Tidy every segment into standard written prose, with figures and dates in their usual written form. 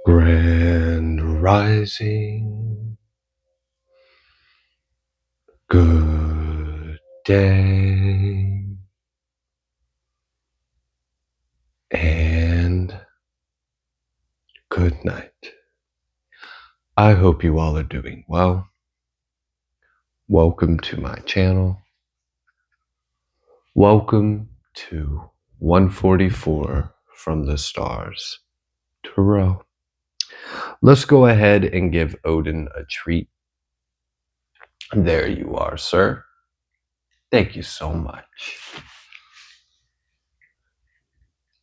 Grand rising, good day, and good night. I hope you all are doing well. Welcome to my channel. Welcome to 144 from the stars, Tarot. Let's go ahead and give Odin a treat. There you are, sir. Thank you so much.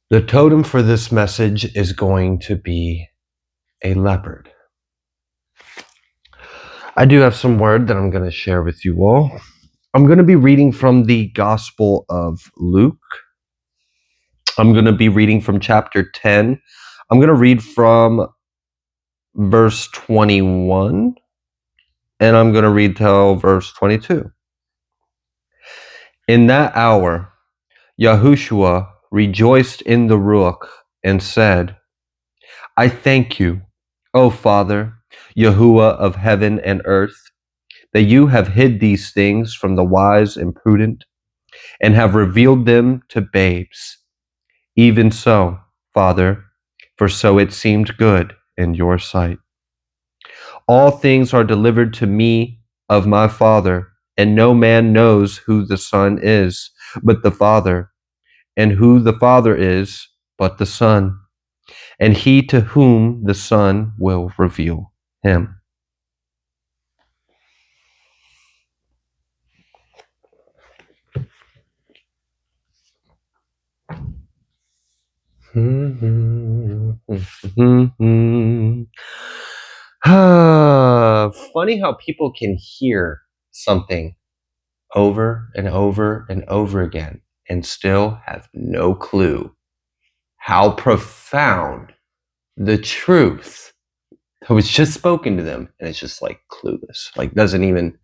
The totem for this message is going to be a leopard. I do have some word that I'm going to share with you all. I'm going to be reading from the Gospel of Luke. I'm going to be reading from chapter 10. I'm going to read from verse 21, and I'm going to read till verse 22. In that hour, Yahushua rejoiced in the Ruach and said, I thank you, O Father, Yahuwah of heaven and earth, that you have hid these things from the wise and prudent, and have revealed them to babes. Even so, Father, for so it seemed good in your sight. All things are delivered to me of my Father, and no man knows who the Son is but the Father, and who the Father is but the Son, and he to whom the Son will reveal him. Funny how people can hear something over and over and over again and still have no clue how profound the truth that was just spoken to them, and it's just like clueless, like doesn't even.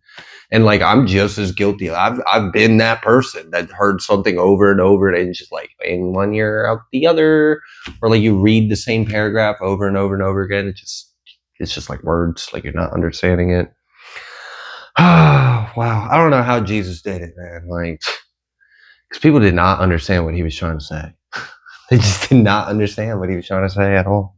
And like, I'm just as guilty. I've been that person that heard something over and over, and it's just like in one ear out the other, or like you read the same paragraph over and over and over again. It's just like words, like you're not understanding it. Wow, I don't know how Jesus did it, man. Like, because people did not understand what he was trying to say. They just did not understand what he was trying to say at all.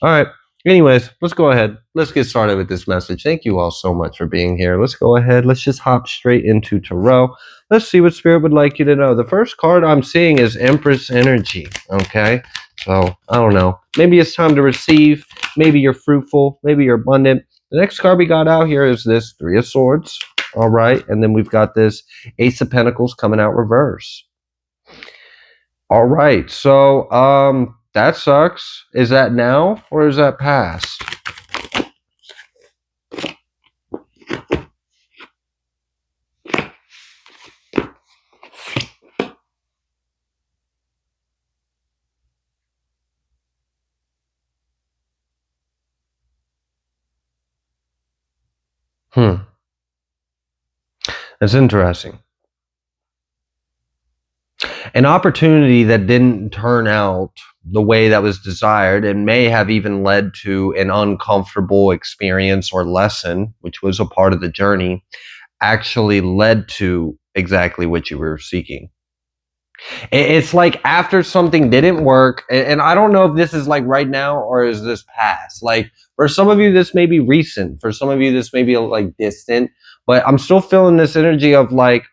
All right. Anyways, let's go ahead. Let's get started with this message. Thank you all so much for being here. Let's go ahead. Let's just hop straight into Tarot. Let's see what Spirit would like you to know. The first card I'm seeing is Empress Energy. Okay. So, I don't know. Maybe it's time to receive. Maybe you're fruitful. Maybe you're abundant. The next card we got out here is this Three of Swords. All right. And then we've got this Ace of Pentacles coming out reverse. All right. So, that sucks. Is that now or is that past? That's interesting. An opportunity that didn't turn out the way that was desired and may have even led to an uncomfortable experience or lesson, which was a part of the journey, actually led to exactly what you were seeking. It's like after something didn't work, and I don't know if this is like right now or is this past. Like for some of you, this may be recent. For some of you, this may be like distant, but I'm still feeling this energy of like,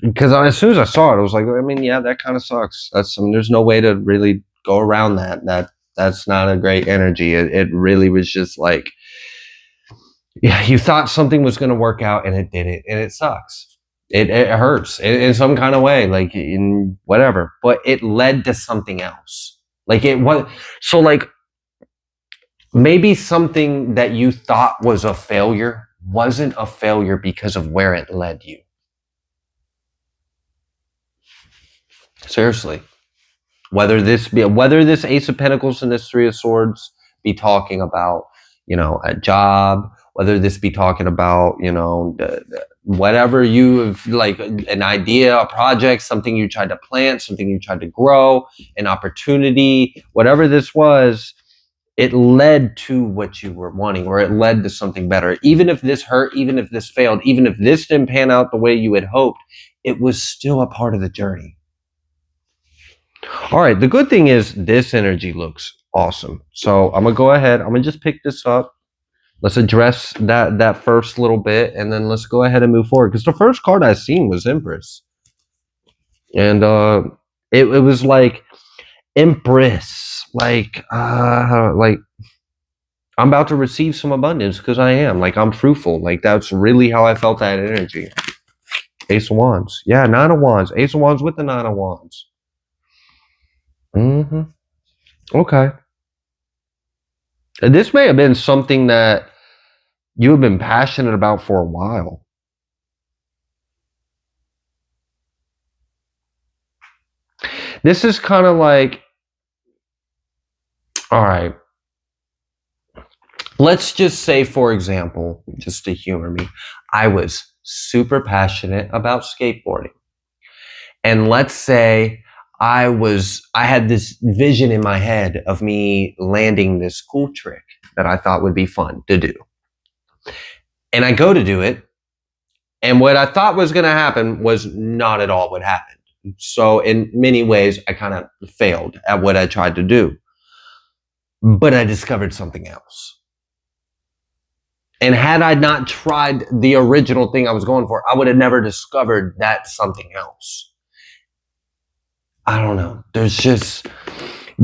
because as soon as I saw it, I was like, I mean, yeah, that kind of sucks. There's no way to really go around that. That's not a great energy. It really was just like, yeah, you thought something was going to work out and it didn't, and it sucks. It hurts in some kind of way, like in whatever, but it led to something else. Like it was, so like maybe something that you thought was a failure wasn't a failure because of where it led you. Seriously. Whether this Ace of Pentacles and this Three of Swords be talking about, a job, whether this be talking about, whatever you have, like an idea, a project, something you tried to plant, something you tried to grow, an opportunity, whatever this was, it led to what you were wanting, or it led to something better. Even if this hurt, even if this failed, even if this didn't pan out the way you had hoped, it was still a part of the journey. All right, the good thing is this energy looks awesome. So I'm gonna go ahead, I'm gonna just pick this up. Let's address that first little bit, and then let's go ahead and move forward. Because the first card I seen was Empress. And it was like Empress, like I'm about to receive some abundance because I am. Like, I'm fruitful. Like, that's really how I felt that energy. Ace of Wands. Yeah, Nine of Wands. Ace of Wands with the Nine of Wands. Mm-hmm. Okay. And this may have been something that you have been passionate about for a while. This is kind of like, all right, let's just say, for example, just to humor me, I was super passionate about skateboarding. And let's say I had this vision in my head of me landing this cool trick that I thought would be fun to do. And I go to do it, and what I thought was going to happen was not at all what happened. So in many ways, I kind of failed at what I tried to do. But I discovered something else. And had I not tried the original thing I was going for, I would have never discovered that something else. I don't know. There's just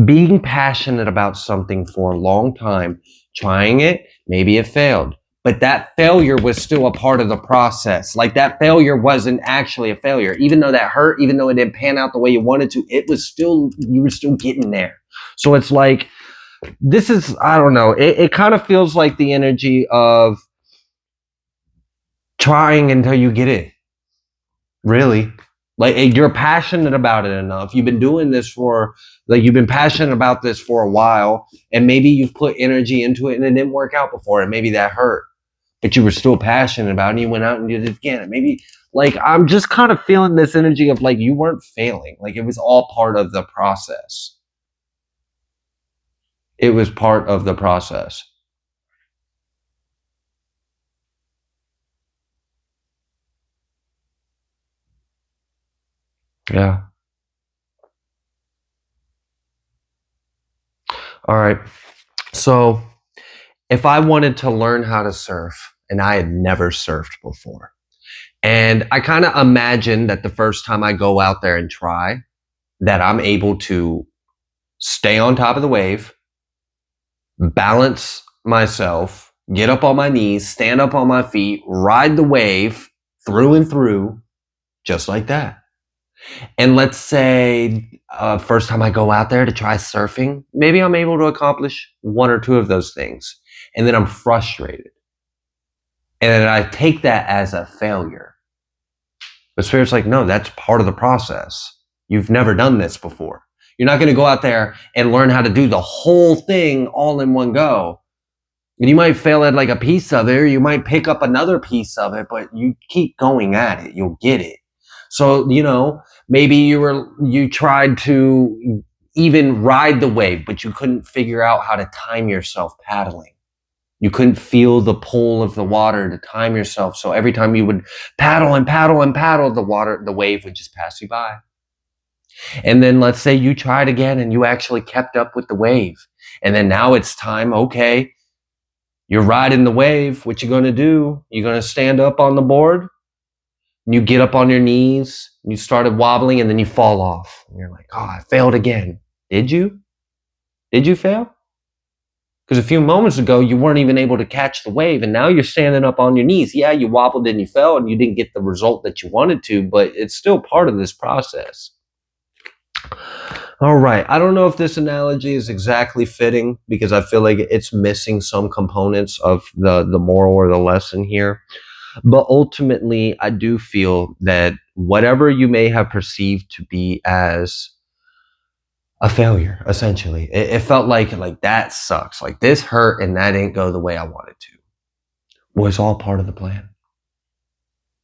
being passionate about something for a long time, trying it, maybe it failed. But that failure was still a part of the process. Like, that failure wasn't actually a failure. Even though that hurt, even though it didn't pan out the way you wanted to, it was still, you were still getting there. So it's like, this is, I don't know, it kind of feels like the energy of trying until you get it. Really. Like, you're passionate about it enough. You've been doing this you've been passionate about this for a while, and maybe you've put energy into it and it didn't work out before, and maybe that hurt. But you were still passionate about it, and you went out and did it again. And maybe, like, I'm just kind of feeling this energy of, like, you weren't failing. Like, it was all part of the process. It was part of the process. Yeah. All right. So if I wanted to learn how to surf, and I had never surfed before, and I kind of imagine that the first time I go out there and try, that I'm able to stay on top of the wave, balance myself, get up on my knees, stand up on my feet, ride the wave through and through, just like that. And let's say first time I go out there to try surfing, maybe I'm able to accomplish one or two of those things. And then I'm frustrated. And then I take that as a failure. But Spirit's like, no, that's part of the process. You've never done this before. You're not going to go out there and learn how to do the whole thing all in one go. And you might fail at like a piece of it, or you might pick up another piece of it, but you keep going at it. You'll get it. So, maybe you tried to even ride the wave, but you couldn't figure out how to time yourself paddling. You couldn't feel the pull of the water to time yourself. So every time you would paddle and paddle and paddle, the wave would just pass you by. And then let's say you tried again and you actually kept up with the wave. And then now it's time, okay, you're riding the wave. What you going to do? You're going to stand up on the board. You get up on your knees, you started wobbling, and then you fall off. And you're like, oh, I failed again. Did you? Did you fail? Because a few moments ago, you weren't even able to catch the wave, and now you're standing up on your knees. Yeah, you wobbled and you fell, and you didn't get the result that you wanted to, but it's still part of this process. All right. I don't know if this analogy is exactly fitting, because I feel like it's missing some components of the moral or the lesson here. But ultimately, I do feel that whatever you may have perceived to be as a failure, essentially, it felt like that sucks. Like, this hurt and that didn't go the way I wanted to. Was all part of the plan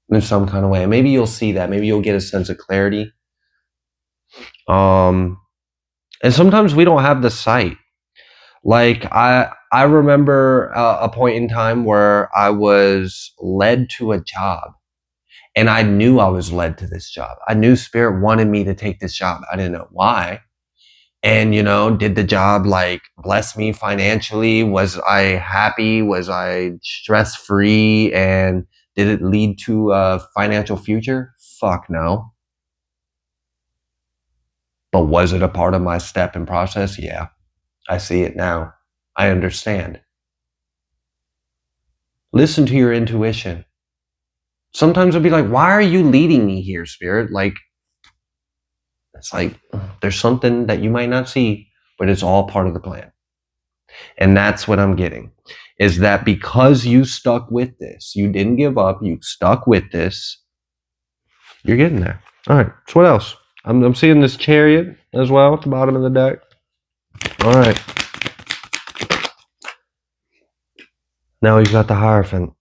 in some kind of way. And maybe you'll see that. Maybe you'll get a sense of clarity. And sometimes we don't have the sight. Like I remember a point in time where I was led to a job, and I knew I was led to this job. I knew Spirit wanted me to take this job. I didn't know why. And, did the job like bless me financially? Was I happy? Was I stress free? And did it lead to a financial future? Fuck no. But was it a part of my step and process? Yeah. I see it now. I understand. Listen to your intuition. Sometimes I'll be like, why are you leading me here, Spirit? Like, it's like there's something that you might not see, but it's all part of the plan. And that's what I'm getting, is that because you stuck with this, you didn't give up, you stuck with this, you're getting there. All right. So what else? I'm seeing this Chariot as well at the bottom of the deck. All right. Now we've got the Hierophant.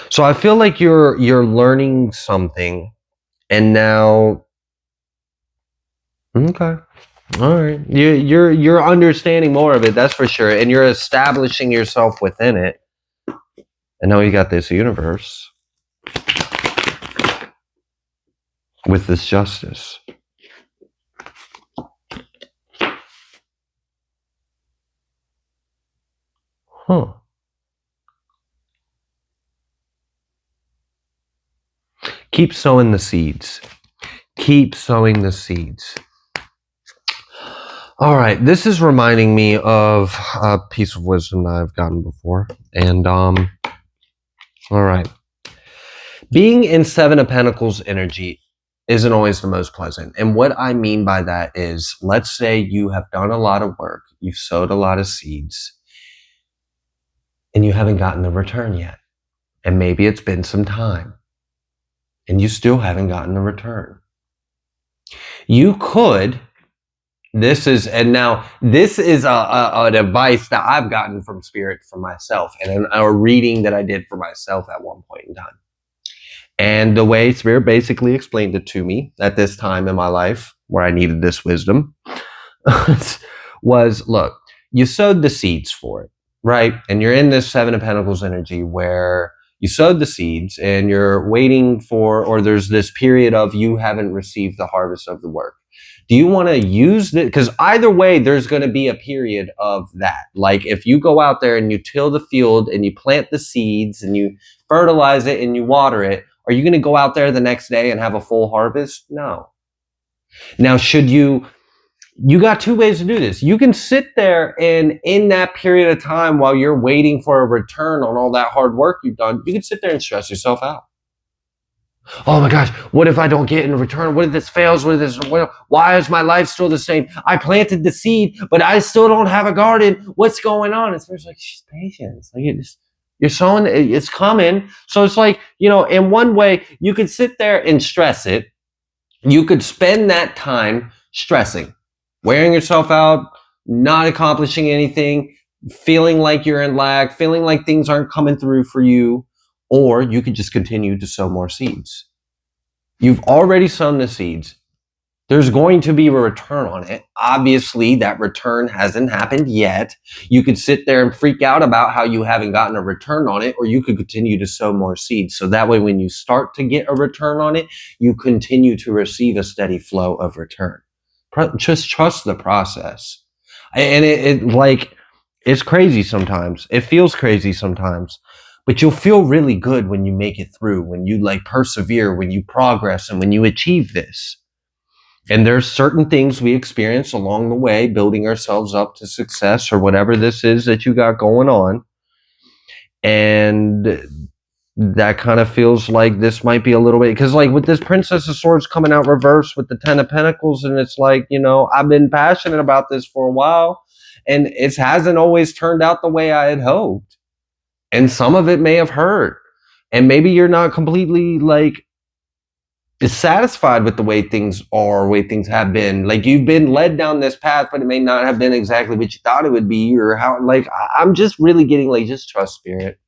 So I feel like you're learning something, and now, okay, all right, you're understanding more of it. That's for sure, and you're establishing yourself within it. And now you got this universe with this justice. Huh. Keep sowing the seeds. Keep sowing the seeds. All right. This is reminding me of a piece of wisdom that I've gotten before. And, all right. Being in Seven of Pentacles energy isn't always the most pleasant. And what I mean by that is, let's say you have done a lot of work, you've sowed a lot of seeds, and you haven't gotten the return yet. And maybe it's been some time, and you still haven't gotten the return. You could, this is an advice that I've gotten from Spirit for myself, and a reading that I did for myself at one point in time. And the way Spirit basically explained it to me at this time in my life where I needed this wisdom was, look, you sowed the seeds for it, right? And you're in this Seven of Pentacles energy where you sowed the seeds and you're waiting for, or there's this period of you haven't received the harvest of the work. Do you want to use it? Because either way, there's going to be a period of that. Like if you go out there and you till the field and you plant the seeds and you fertilize it and you water it, are you going to go out there the next day and have a full harvest? No. Now, you got two ways to do this. You can sit there and in that period of time while you're waiting for a return on all that hard work you've done, you can sit there and stress yourself out. Oh my gosh, what if I don't get in return? What if this fails? Why is my life still the same? I planted the seed, but I still don't have a garden. What's going on? It's like, just patience. Like you're sowing, it's coming. So it's like, in one way, you could sit there and stress it. You could spend that time stressing, wearing yourself out, not accomplishing anything, feeling like you're in lag, feeling like things aren't coming through for you. Or you could just continue to sow more seeds. You've already sown the seeds. There's going to be a return on it. Obviously, that return hasn't happened yet. You could sit there and freak out about how you haven't gotten a return on it, or you could continue to sow more seeds. So that way, when you start to get a return on it, you continue to receive a steady flow of return. Just trust the process. And it's crazy sometimes. It feels crazy sometimes. But you'll feel really good when you make it through, when you persevere, when you progress, and when you achieve this. And there's certain things we experience along the way, building ourselves up to success or whatever this is that you got going on. And that kind of feels like this might be a little bit, because with this Princess of Swords coming out reverse with the Ten of Pentacles, and it's I've been passionate about this for a while, and it hasn't always turned out the way I had hoped. And some of it may have hurt. And maybe you're not completely dissatisfied with the way things are, the way things have been. You've been led down this path, but it may not have been exactly what you thought it would be, or how, I'm just really getting just trust Spirit.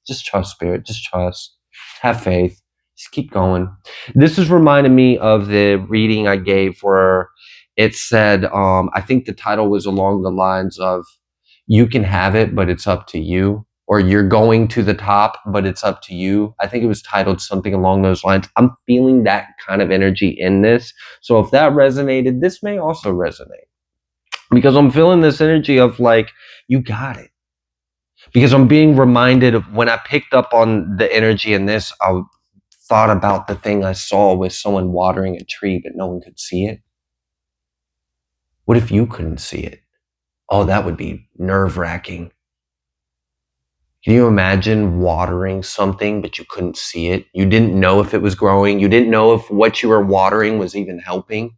Just trust Spirit. Just trust. Have faith. Just keep going. This is reminding me of the reading I gave for It said, I think the title was along the lines of, you can have it, but it's up to you. Or you're going to the top, but it's up to you. I think it was titled something along those lines. I'm feeling that kind of energy in this. So if that resonated, this may also resonate. Because I'm feeling this energy of like, you got it. Because I'm being reminded of when I picked up on the energy in this, I thought about the thing I saw with someone watering a tree, but no one could see it. What if you couldn't see it? Oh, that would be nerve-wracking. Can you imagine watering something, but you couldn't see it? You didn't know if it was growing. You didn't know if what you were watering was even helping,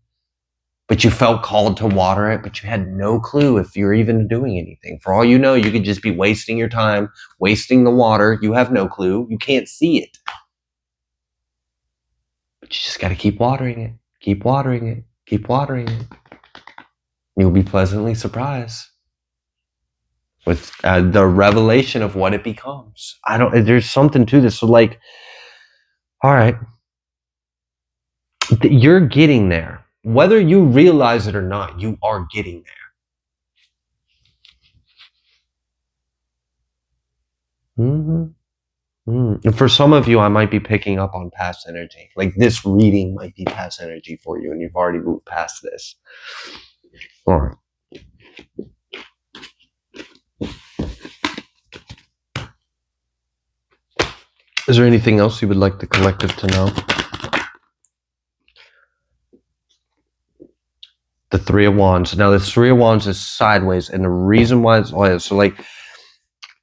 but you felt called to water it, but you had no clue if you're even doing anything. For all you know, you could just be wasting your time, wasting the water. You have no clue. You can't see it. But you just got to keep watering it, keep watering it, keep watering it. You'll be pleasantly surprised with the revelation of what it becomes. There's something to this. So like, all right, you're getting there. Whether you realize it or not, you are getting there. And for some of you, I might be picking up on past energy. Like this reading might be past energy for you, and you've already moved past this. All right. Is there anything else you would like the collective to know? The Three of Wands. Now, the Three of Wands is sideways, and the reason why it's so like,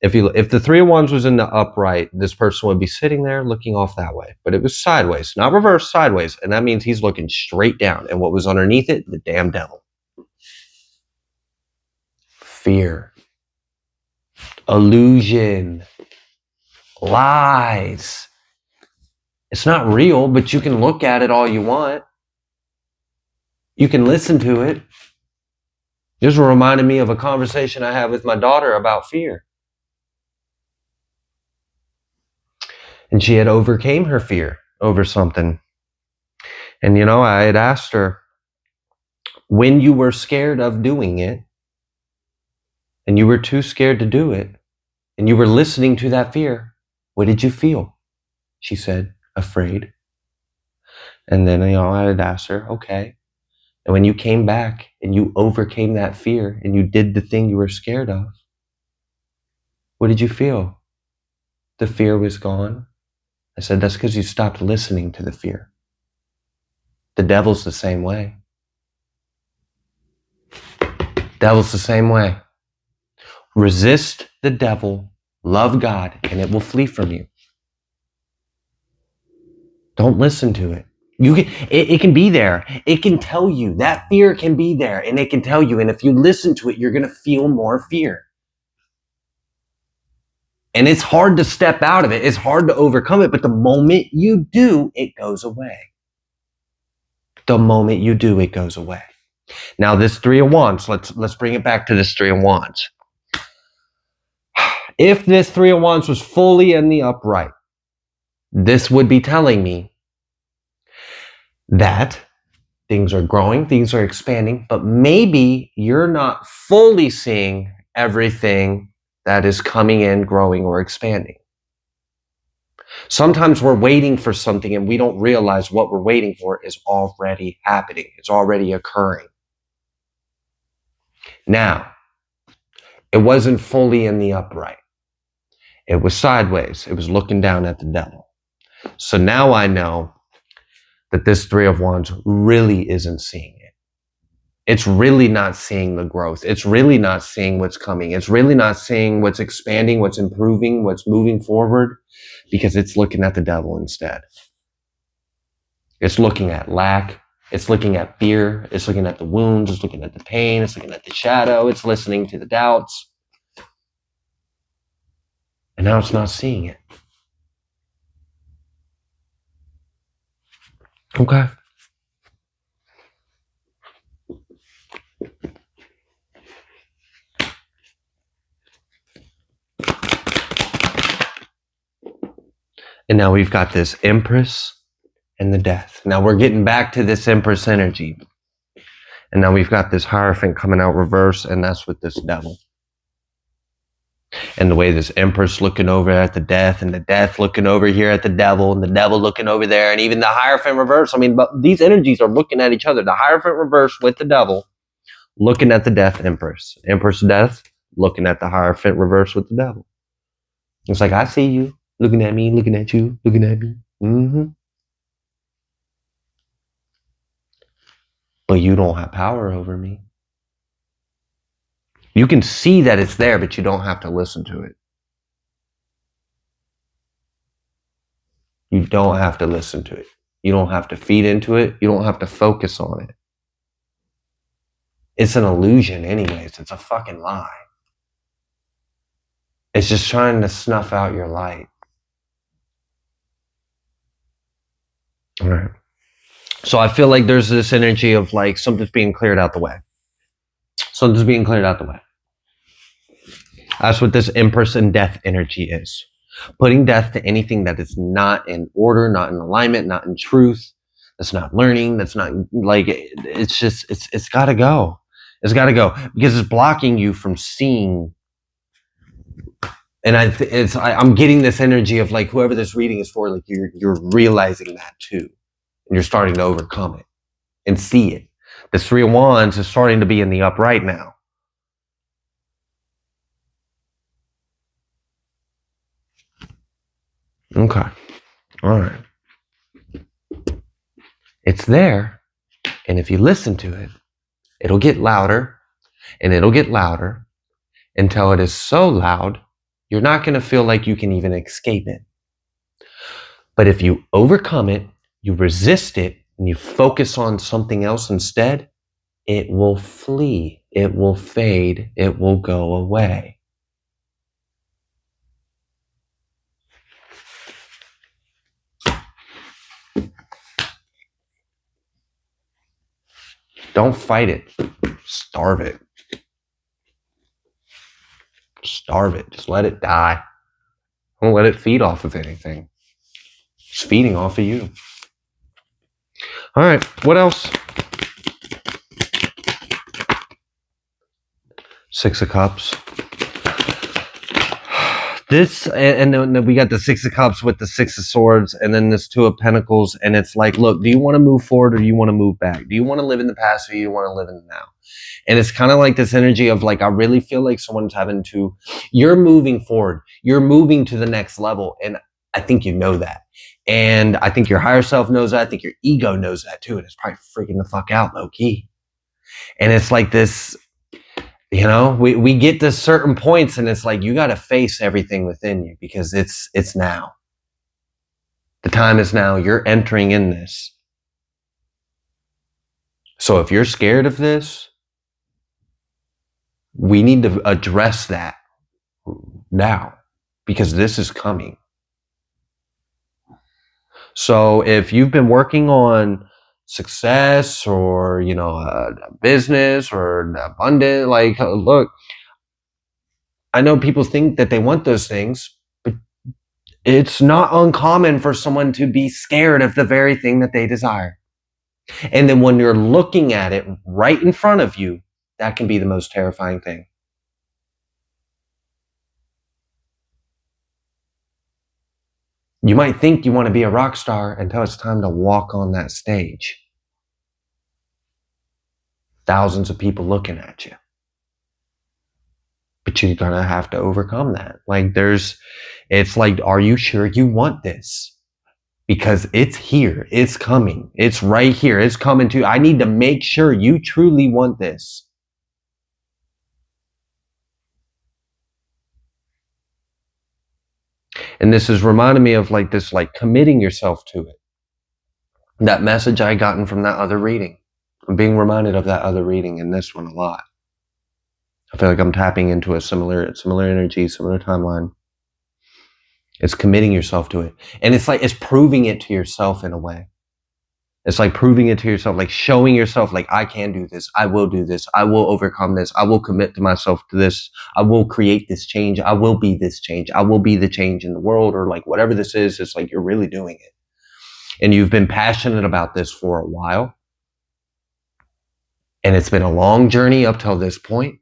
if the Three of Wands was in the upright, this person would be sitting there looking off that way, but it was sideways, not reverse, sideways, and that means he's looking straight down. And what was underneath it? The damn devil. Fear, illusion, lies. It's not real, but you can look at it all you want. You can listen to it. This reminded me of a conversation I had with my daughter about fear. And she had overcame her fear over something. And, I had asked her, when you were scared of doing it, and you were too scared to do it, and you were listening to that fear, what did you feel? She said, afraid. And then, I had asked her, okay. And when you came back and you overcame that fear and you did the thing you were scared of, what did you feel? The fear was gone. I said, that's because you stopped listening to the fear. The devil's the same way. Devil's the same way. Resist the devil, love God, and it will flee from you. Don't listen to it. It can be there. It can tell you. That fear can be there, and it can tell you. And if you listen to it, you're going to feel more fear. And it's hard to step out of it. It's hard to overcome it. But the moment you do, it goes away. The moment you do, it goes away. Now, this Three of Wands, let's bring it back to this Three of Wands. If this Three of Wands was fully in the upright, this would be telling me that things are growing, things are expanding, but maybe you're not fully seeing everything that is coming in, growing, or expanding. Sometimes we're waiting for something and we don't realize what we're waiting for is already happening. It's already occurring. Now, it wasn't fully in the upright. It was sideways. It was looking down at the devil. So now I know that this Three of Wands really isn't seeing it. It's really not seeing the growth. It's really not seeing what's coming. It's really not seeing what's expanding, what's improving, what's moving forward, because it's looking at the devil instead. It's looking at lack. It's looking at fear. It's looking at the wounds. It's looking at the pain. It's looking at the shadow. It's listening to the doubts. And now it's not seeing it. Okay. And now we've got this Empress and the Death. Now we're getting back to this Empress energy. And now we've got this Hierophant coming out reverse, and that's with this Devil. And the way this Empress looking over at the Death, and the Death looking over here at the Devil, and the Devil looking over there, and even the Hierophant reverse. I mean, but these energies are looking at each other. The Hierophant reverse with the Devil, looking at the Death Empress. Empress Death, looking at the Hierophant reverse with the Devil. It's like, I see you, looking at me, looking at you, looking at me. Mm-hmm. But you don't have power over me. You can see that it's there, but you don't have to listen to it. You don't have to listen to it. You don't have to feed into it. You don't have to focus on it. It's an illusion anyways. It's a fucking lie. It's just trying to snuff out your light. All right. So I feel like there's this energy of like something's being cleared out the way. Something's being cleared out the way. That's what this Empress and Death energy is. Putting death to anything that is not in order, not in alignment, not in truth, that's not learning, that's not like, it's just, it's got to go. It's got to go because it's blocking you from seeing. And I'm getting this energy of like whoever this reading is for, like you're realizing that too. And you're starting to overcome it and see it. The Three of Wands is starting to be in the upright now. Okay. All right. It's there. And if you listen to it, it'll get louder and it'll get louder until it is so loud, you're not going to feel like you can even escape it. But if you overcome it, you resist it, and you focus on something else instead, it will flee. It will fade. It will go away. Don't fight it. Starve it. Starve it. Just let it die. Don't let it feed off of anything. It's feeding off of you. All right. What else? Six of Cups. This, and then we got the Six of Cups with the Six of Swords, and then this Two of Pentacles, and it's like, look, do you want to move forward or do you want to move back? Do you want to live in the past or do you want to live in the now? And it's kind of like this energy of like, I really feel like someone's having to, you're moving forward. You're moving to the next level. And I think you know that. And I think your higher self knows that. I think your ego knows that too. And it's probably freaking the fuck out low key. And it's like this, you know, we get to certain points and it's like, you got to face everything within you because it's now. The time is now. You're entering in this. So if you're scared of this, we need to address that now because this is coming. So if you've been working on success or, you know, a business or abundant, like, look, I know people think that they want those things, but it's not uncommon for someone to be scared of the very thing that they desire. And then when you're looking at it right in front of you, that can be the most terrifying thing. You might think you want to be a rock star until it's time to walk on that stage. Thousands of people looking at you. But you're going to have to overcome that. Like it's like, are you sure you want this? Because it's here. It's coming. It's right here. It's coming to you. I need to make sure you truly want this. And this is reminding me of like this, like committing yourself to it. That message I gotten from that other reading. I'm being reminded of that other reading in this one a lot. I feel like I'm tapping into a similar energy, similar timeline. It's committing yourself to it. And it's like, it's proving it to yourself in a way. It's like proving it to yourself, like showing yourself, like, I can do this. I will do this. I will overcome this. I will commit to myself to this. I will create this change. I will be this change. I will be the change in the world, or like whatever this is. It's like, you're really doing it. And you've been passionate about this for a while. And it's been a long journey up till this point.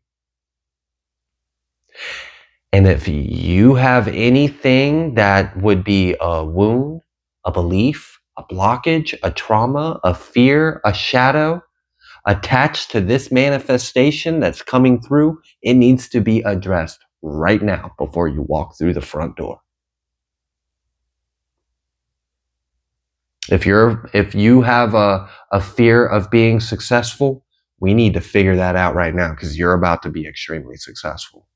And if you have anything that would be a wound, a belief, a blockage, a trauma, a fear, a shadow attached to this manifestation that's coming through, it needs to be addressed right now before you walk through the front door. If you have a fear of being successful, we need to figure that out right now, because you're about to be extremely successful.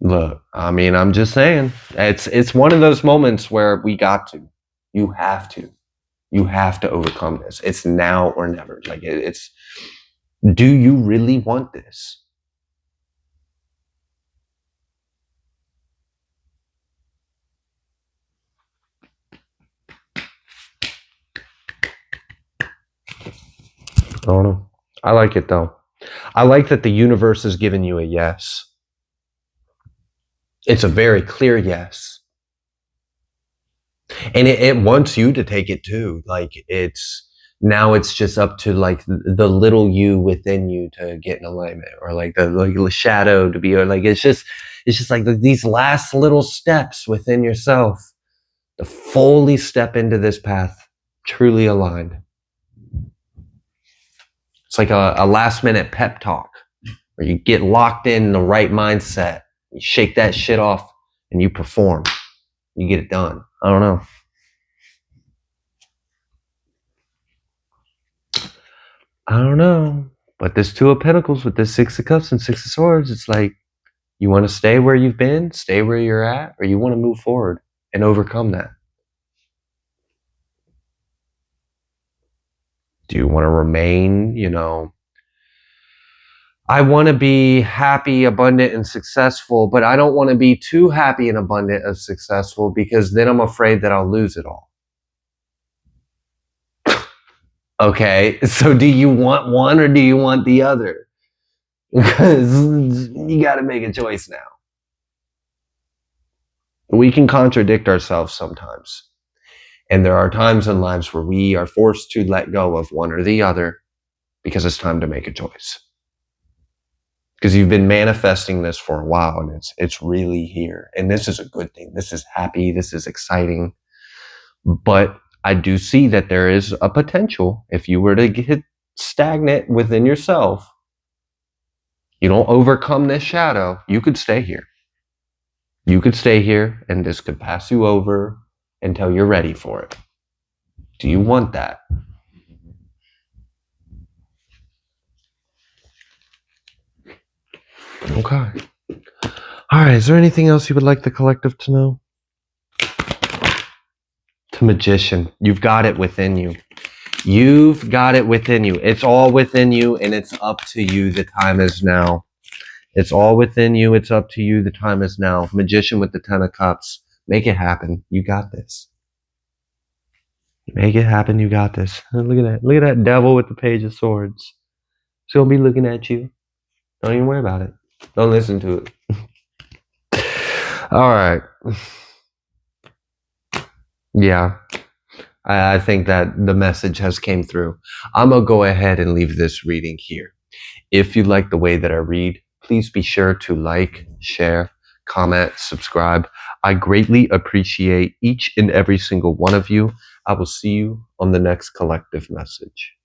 Look, I mean, I'm just saying, it's one of those moments where you have to overcome this. It's now or never. Like it's, do you really want this? I don't know. I like it though. I like that the universe has given you a yes. It's a very clear yes. And it wants you to take it too. Like it's just up to like the little you within you to get in alignment, or like the shadow to be, or like it's just like these last little steps within yourself to fully step into this path, truly aligned. It's like a last minute pep talk where you get locked in the right mindset, you shake that shit off, and you perform. You get it done. I don't know. I don't know. But this Two of Pentacles with this Six of Cups and Six of Swords, it's like, you want to stay where you've been, stay where you're at, or you want to move forward and overcome that? Do you want to remain, I want to be happy, abundant, and successful, but I don't want to be too happy and abundant and successful, because then I'm afraid that I'll lose it all. Okay, so do you want one or do you want the other? Because you got to make a choice now. We can contradict ourselves sometimes. And there are times in lives where we are forced to let go of one or the other because it's time to make a choice. Because you've been manifesting this for a while, and it's really here. And this is a good thing. This is happy. This is exciting. But I do see that there is a potential, if you were to get stagnant within yourself, you don't overcome this shadow, you could stay here. You could stay here, and this could pass you over until you're ready for it. Do you want that? Okay. All right. Is there anything else you would like the collective to know? To Magician, you've got it within you. You've got it within you. It's all within you, and it's up to you. The time is now. It's all within you. It's up to you. The time is now. Magician with the Ten of Cups. Make it happen. You got this. Make it happen. You got this. Look at that. Look at that devil with the Page of Swords. She's going to be looking at you. Don't even worry about it. Don't listen to it. All right. Yeah. I think that the message has came through. I'm going to go ahead and leave this reading here. If you like the way that I read, please be sure to like, share, comment, subscribe. I greatly appreciate each and every single one of you. I will see you on the next collective message.